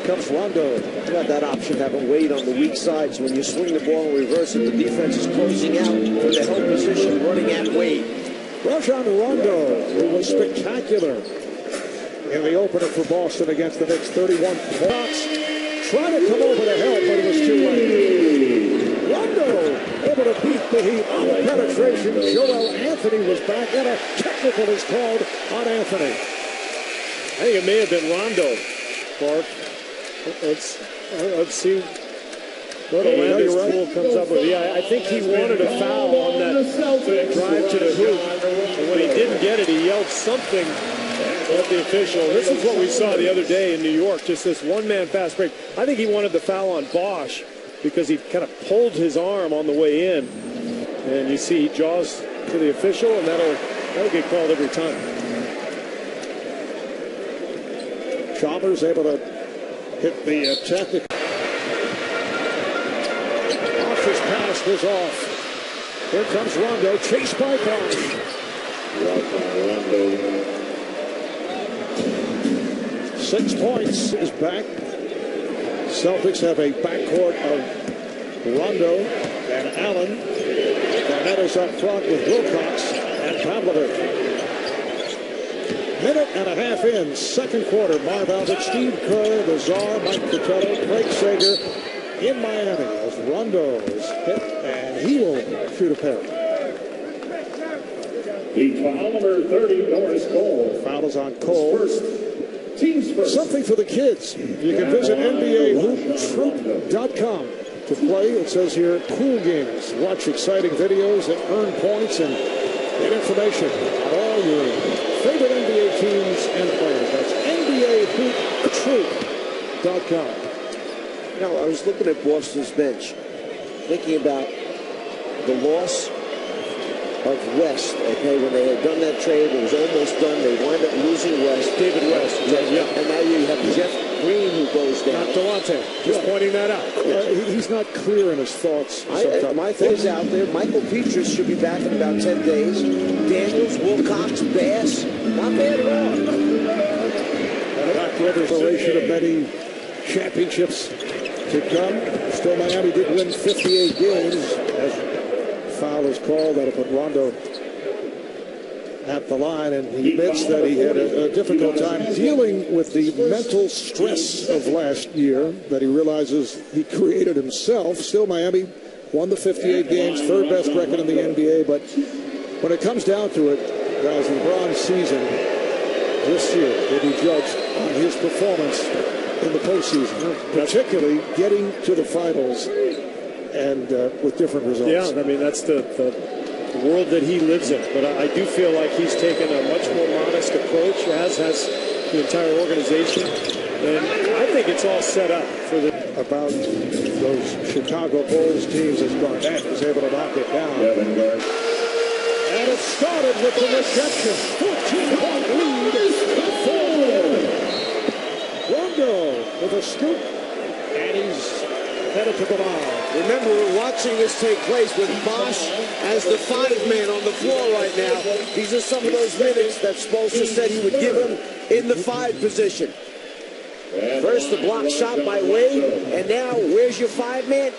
comes Rondo. You got that option, having Wade on the weak side. So when you swing the ball and reverse it, the defense is closing out from the help position, running at Wade. Rajon Rondo, who was spectacular in the opener for Boston against the Knicks. 31 points. Trying to come over to help, but it was too late. Rondo able to beat the Heat on the penetration. Joel Anthony was back, and a technical is called on Anthony. I think it may have been Rondo, Clark. Let's see what Orlando's pool comes up with. Yeah, I think he wanted a foul on that drive to the hoop, and when he didn't get it, he yelled something at the official. This is what we saw the other day in New York, just this one-man fast break. I think he wanted the foul on Bosch because he kind of pulled his arm on the way in, and you see he jaws to the official, and that'll get called every time. Chalmers able to hit the technical. Bosch's pass was off. Here comes Rondo, chased by Bosch. Rondo. 6 points is back. Celtics have a backcourt of Rondo and Allen. Garnett is up front with Wilcox and Pavlovic. Minute and a half in, second quarter. Marv Albert, Steve Kerr, the Czar, Mike Fratello, Craig Sager in Miami as Rondo is hit, and he will shoot a pair. The foul number 30, Norris Cole. Foul is on Cole. Something for the kids. You can visit NBAHoopTroop.com to play. It says here, cool games. Watch exciting videos and earn points and get information on all your favorite NBA teams and players. That's NBAHoopTroop.com. Now, I was looking at Boston's bench, thinking about the loss of West, okay, when they had done that trade, it was almost done, they wind up losing West. David West, yeah. And now you have Jeff Green who goes down. Not Delonte, just pointing that out. He's not clear in his thoughts. My thoughts out there, Michael Petrus should be back in about 10 days. Daniels, Wilcox, Bass, not bad at all. And back with a relation of many championships to come. Still, Miami did win 58 games as foul is called. That'll put Rondo at the line, and he admits that he had a difficult time dealing with the mental stress of last year that he realizes he created himself. Still, Miami won the 58 games, third best record in the NBA, but when it comes down to it, guys, LeBron's season this year will be judged on his performance in the postseason, particularly getting to the finals and with different results. Yeah, I mean, that's the world that he lives in. But I do feel like he's taken a much more modest approach, as has the entire organization. And I think it's all set up for the... About those Chicago Bulls teams as Garnett was able to knock it down. And it started with the reception. 14-point lead for Rondo with a scoop. And he's headed to the line. Remember, we're watching this take place with Bosch as the 5-man on the floor right now. These are some of those minutes that Spoelstra said he would give him in the 5 position. First, the block shot by Wade, and now, where's your 5-man?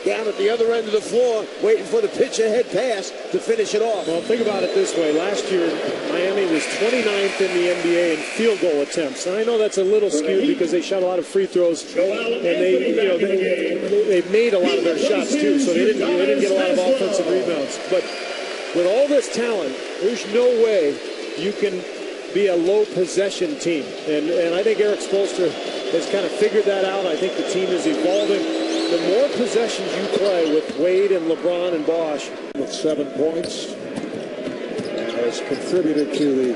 Down at the other end of the floor, waiting for the pitch-ahead pass to finish it off. Well, think about it this way. Last year, Miami was 29th in the NBA in field goal attempts. And I know that's a little skewed because they shot a lot of free throws, and they made a lot of their shots too, so they didn't get a lot of offensive rebounds. But with all this talent, there's no way you can be a low possession team. And I think Eric Spoelstra has kind of figured that out. I think the team is evolving. The more possessions you play with Wade and LeBron and Bosch. With 7 points, and has contributed to the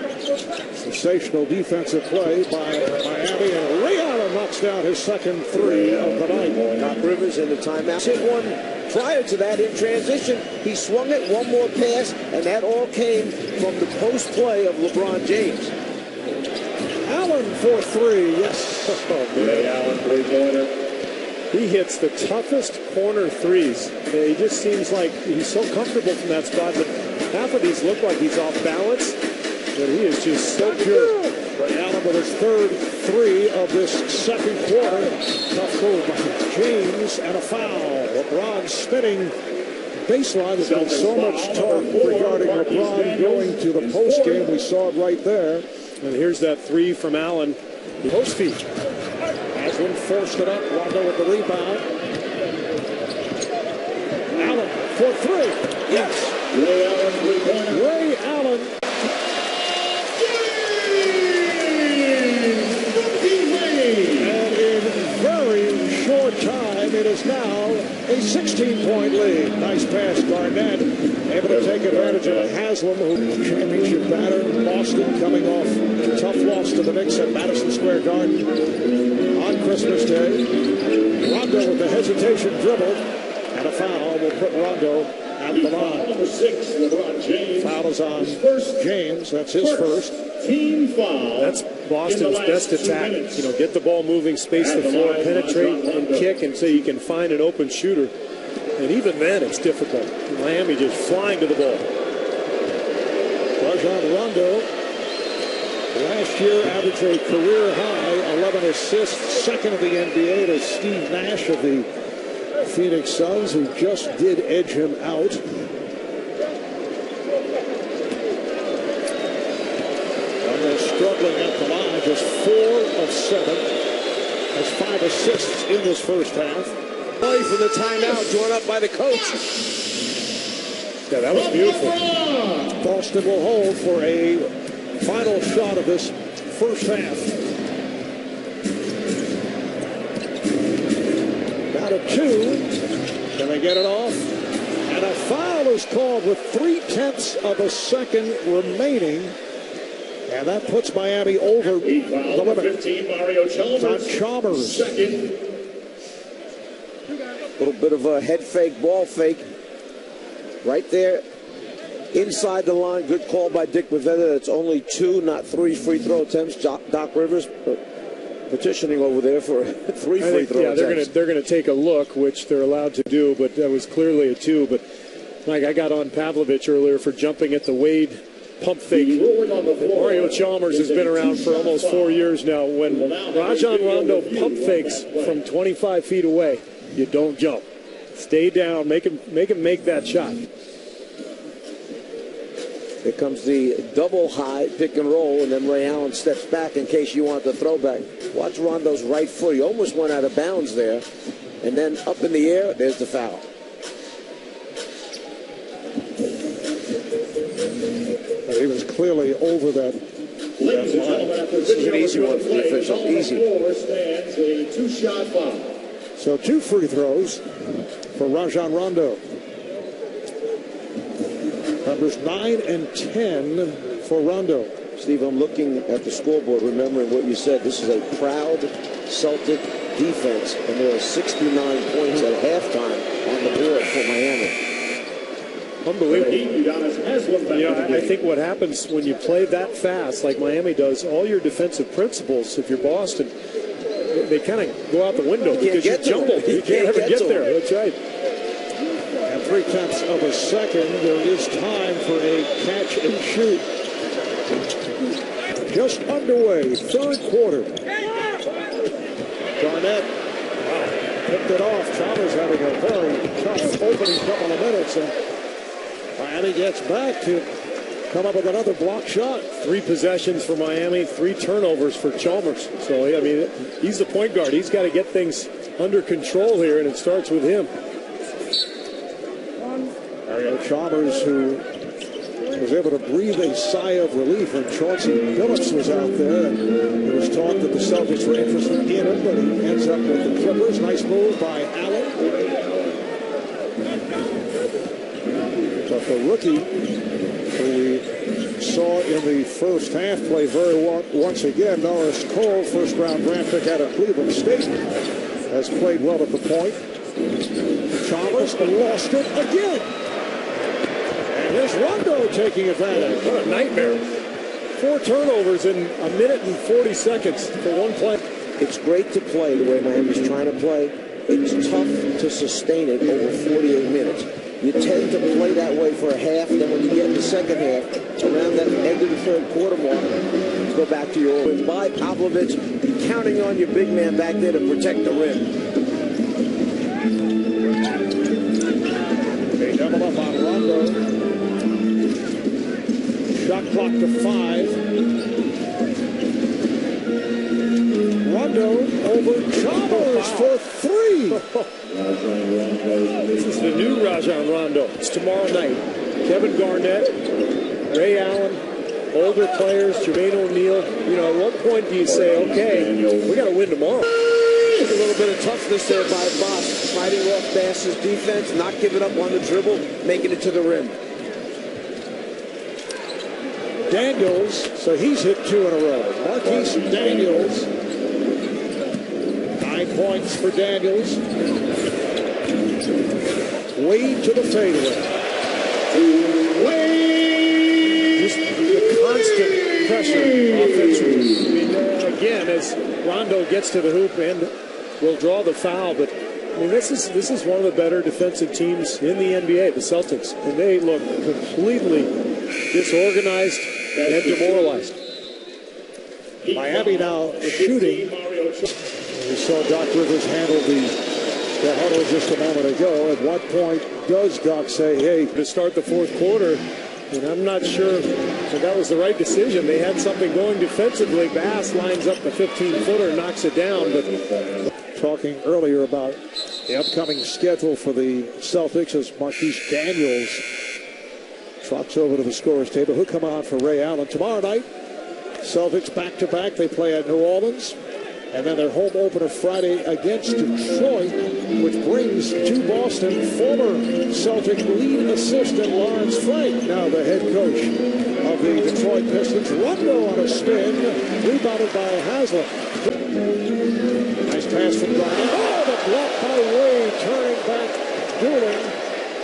sensational defensive play by Miami. And Ray Allen knocks down his second 3 of the night. Doc Rivers in the timeout. Hit one prior to that in transition. He swung it, one more pass, and that all came from the post play of LeBron James. Allen for 3, yes. Ray Allen, 3-pointer. He hits the toughest corner threes. He just seems like he's so comfortable from that spot, but half of these look like he's off balance, but he is just so pure. Ray Allen with his third 3 of this second quarter. Tough move by James and a foul. LeBron spinning baseline. There's been so much talk regarding LeBron going to the post game. We saw it right there. And here's that 3 from Allen. Post feed. Haslam forced it up. Rondo with the rebound. Allen for 3. Yes. Ray Allen, three-pointer. Ray Allen. And in very short time, it is now a 16-point lead. Nice pass, Garnett. Able to take advantage of Haslam, who championship batter. Boston coming off a tough loss to the Knicks at Madison Square Garden on Christmas Day. Rondo with the hesitation dribble, and a foul will put Rondo at the line. Number 6, LeBron James. Foul is on James. That's his first. Team foul. That's Boston's best attack. You know, get the ball moving, space the floor, penetrate and kick until you can find an open shooter. And even then, it's difficult. Miami just flying to the ball. Rajon Rondo, last year averaged a career high 11 assists, second of the NBA to Steve Nash of the Phoenix Suns, who just did edge him out. Rondo struggling at the line, just 4 of 7. Has 5 assists in this first half. Play from the timeout, drawn up by the coach. Yeah, that was beautiful. Boston will hold for a final shot of this first half. Down to 2. Can they get it off? And a foul is called with 0.3 of a second remaining. And that puts Miami over the limit. 15, Mario Chalmers. On Chalmers. Second. A little bit of a head fake, ball fake. Right there, inside the line. Good call by Dick Bavetta. It's only 2, not 3 free throw attempts. Doc Rivers petitioning over there for 3 free throw attempts. Yeah, they're gonna take a look, which they're allowed to do, but that was clearly a 2. But like I got on Pavlovich earlier for jumping at the Wade pump fake. Mario Chalmers has been around for almost 4 years now. When Rajon Rondo pump fakes from 25 feet away, you don't jump. Stay down. Make him make that shot. Here comes the double high pick and roll, and then Ray Allen steps back in case you want the throwback. Watch Rondo's right foot. He almost went out of bounds there. And then up in the air, there's the foul. But he was clearly over that. Ladies and gentlemen, This is an easy one for the official. Easy. Stands a 2-shot foul. So 2 free throws for Rajon Rondo. Numbers 9 and 10 for Rondo. Steve, I'm looking at the scoreboard, remembering what you said. This is a proud Celtic defense, and there are 69 points at halftime on the board for Miami. Unbelievable. You know, I think what happens when you play that fast, like Miami does, all your defensive principles, if you're Boston, they kind of go out the window because you jumble. You can't ever get there. That's right. And 0.3 of a second, there is time for a catch and shoot. Just underway, third quarter. Garnett picked it off. Chalmers having a very tough opening couple of minutes, and Miami gets back to come up with another block shot. 3 possessions for Miami, 3 turnovers for Chalmers. So, I mean, he's the point guard. He's got to get things under control here, and it starts with him. Chalmers, who was able to breathe a sigh of relief when Chauncey Billups was out there. And it was talk that the Celtics were interested in him, but he ends up with the Clippers. Nice move by Allen. But the rookie, who we saw in the first half play very well once again, Norris Cole, first-round draft pick out of Cleveland State, has played well at the point. Chalmers lost it again. And here's Rondo taking advantage. What a nightmare. 4 turnovers in a minute and 40 seconds for one play. It's great to play the way Miami's trying to play. It's tough to sustain it over 48 minutes. You tend to play that way for a half, then when you get in the second half, around that end of the third quarter mark, you go back to your own. By Pavlovich, he counting on your big man back there to protect the rim. They double up on Rondo. Shot clock to 5. Rondo over Chalmers for 3. This is the new Rajon Rondo. It's tomorrow night. Kevin Garnett, Ray Allen, older players, Jermaine O'Neal. You know, at what point do you say, okay, we got to win tomorrow? A little bit of toughness there by Bosch, fighting off Bass's defense, not giving up on the dribble, making it to the rim. Daniels, so he's hit 2 in a row. Marquise Daniels. 9 points for Daniels. Wade to the fadeaway. Just the constant pressure offensively. I mean, again, as Rondo gets to the hoop and will draw the foul, but I mean, this is one of the better defensive teams in the NBA, the Celtics, and they look completely disorganized and demoralized. Miami now shooting. We saw Doc Rivers handle the huddle just a moment ago. At what point does Doc say, hey, To start the fourth quarter, and I'm not sure if that was the right decision. They had something going defensively. Bass lines up the 15-footer, knocks it down, but talking earlier about the upcoming schedule for the Celtics as Marquise Daniels trots over to the scorer's table. He'll come on for Ray Allen. Tomorrow night, Celtics back-to-back. They play at New Orleans. And then their home opener Friday against Detroit, which brings to Boston former Celtic lead assistant Lawrence Frank, now the head coach of the Detroit Pistons. Rondo on a spin, rebounded by Haslem. Nice pass from Garnett. Oh, the block by Wade, turning back, dueling.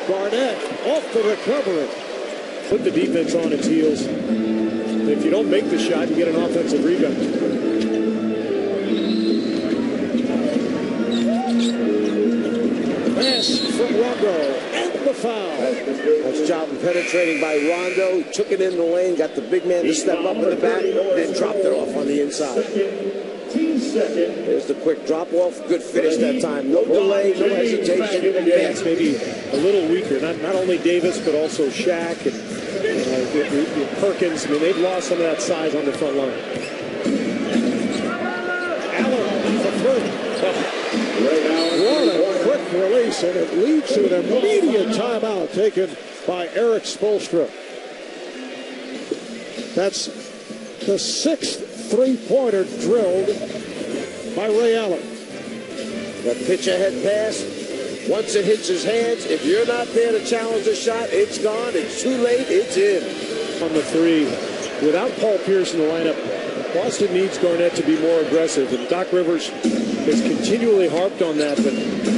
Garnett off the recovery. put the defense on its heels. If you don't make the shot, you get an offensive rebound. Pass from Rondo and the foul. Nice job of penetrating by Rondo. He took it in the lane, got the big man to step up in the back, then dropped it off on the inside. There's the quick drop off. Good finish that time. No delay, no hesitation. It's maybe a little weaker. Not only Davis, but also Shaq and Perkins. I mean, they've lost some of that size on the front line. Allen for three. What a quick release, and it leads to an immediate timeout taken by Eric Spoelstra. That's the sixth three-pointer drilled by Ray Allen. The pitch ahead pass. Once it hits his hands, if you're not there to challenge the shot, it's gone. It's too late. It's in. On the three, without Paul Pierce in the lineup, Boston needs Garnett to be more aggressive, and Doc Rivers has continually harped on that, but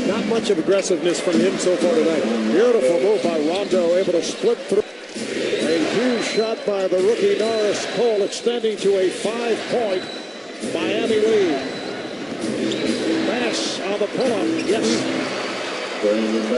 not much of aggressiveness from him so far tonight. Beautiful move by Rondo, able to split through. A huge shot by the rookie Norris Cole, extending to a 5-point Miami lead. Bass on the pull-up, yes.